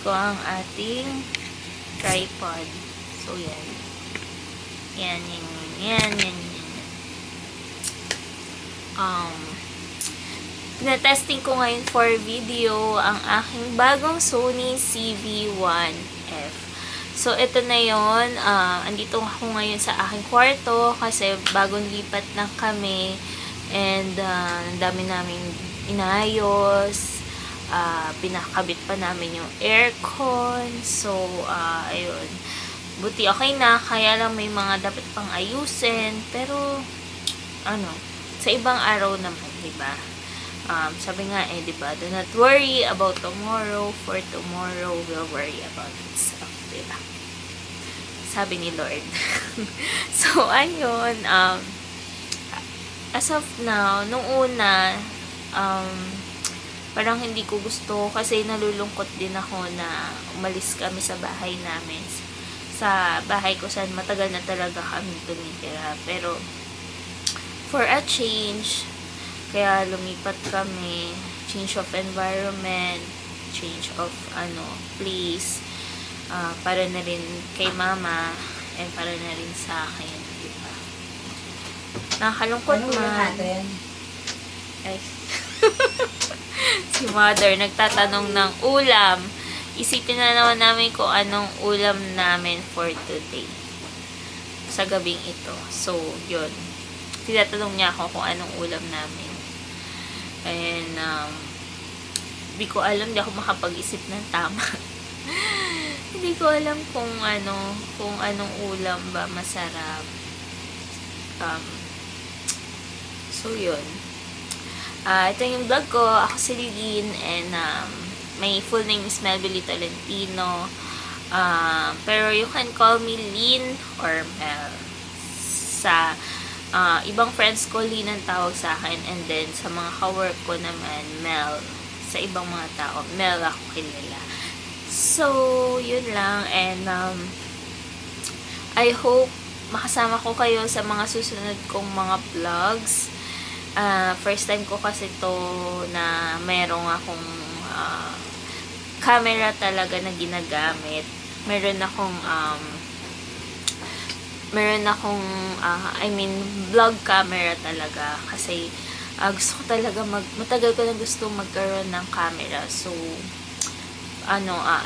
ko ang ating tripod. So, yan. Yan. Pinatesting ko ngayon for video ang aking bagong Sony CV1F. So, ito na yon. Andito ako ngayon sa aking kwarto kasi bagong lipat na kami. And, dami namin inayos. Pinakabit pa namin yung aircon. So, ayun. Buti okay na. Kaya lang may mga dapat pang ayusin. Pero, sa ibang araw naman, diba? Sabi nga diba, do not worry about tomorrow, for tomorrow will worry about itself, diba? Sabi ni Lord. So, ayun, as of now, nung una, parang hindi ko gusto kasi nalulungkot din ako na umalis kami sa bahay namin. Sa bahay ko saan matagal na talaga kami tumitira. Pero, for a change, kaya lumipat kami, change of environment, change of place, para na rin kay mama, and para na rin sa akin, diba? Nakakalungkot man. Ay. Si mother, nagtatanong ng ulam. Isipin na naman namin kung anong ulam namin for today. Sa gabing ito. So, yun. Tinatanong niya ako kung anong ulam namin. And, hindi ko alam, hindi ako makapag-isip ng tama. Hindi ko alam kung anong ulam ba masarap. So, yun. Ito yung vlog ko. Ako si Lilin, and my full name is Melvily Tolentino. Pero you can call me Lin or Mel. Sa ibang friends ko, Lin ang tawag sa akin, and then sa mga ka-work ko naman, Mel. Sa ibang mga tao, Mel ako kilala. So, yun lang, and I hope makasama ko kayo sa mga susunod kong mga vlogs. First time ko kasi to na merong akong camera talaga na ginagamit. Meron akong vlog camera talaga kasi gusto ko talaga matagal ko na gusto magkaroon ng camera. So,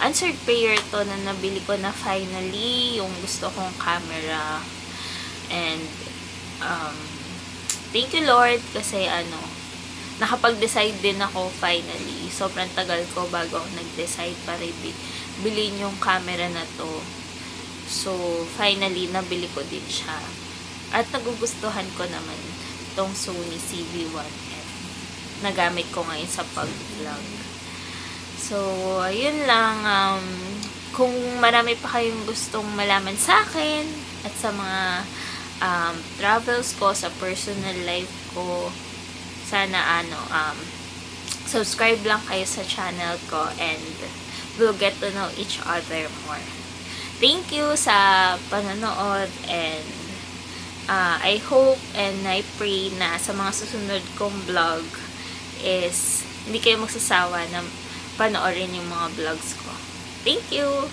answered prayer to na nabili ko na finally yung gusto kong camera. And, thank you Lord kasi nakapag-decide din ako finally. Sobrang tagal ko bago ako nag-decide para bilhin yung camera na to. So, finally, nabili ko din siya. At nagugustuhan ko naman itong Sony CV1F. Nagamit ko ngayon sa pag-vlog. So, ayun lang. Kung marami pa kayong gustong malaman sa akin at sa mga travels ko, sa personal life ko, sana subscribe lang kayo sa channel ko and we'll get to know each other more. Thank you sa panonood, and I hope and I pray na sa mga susunod kong vlog is hindi kayo magsasawa na panoorin yung mga vlogs ko. Thank you!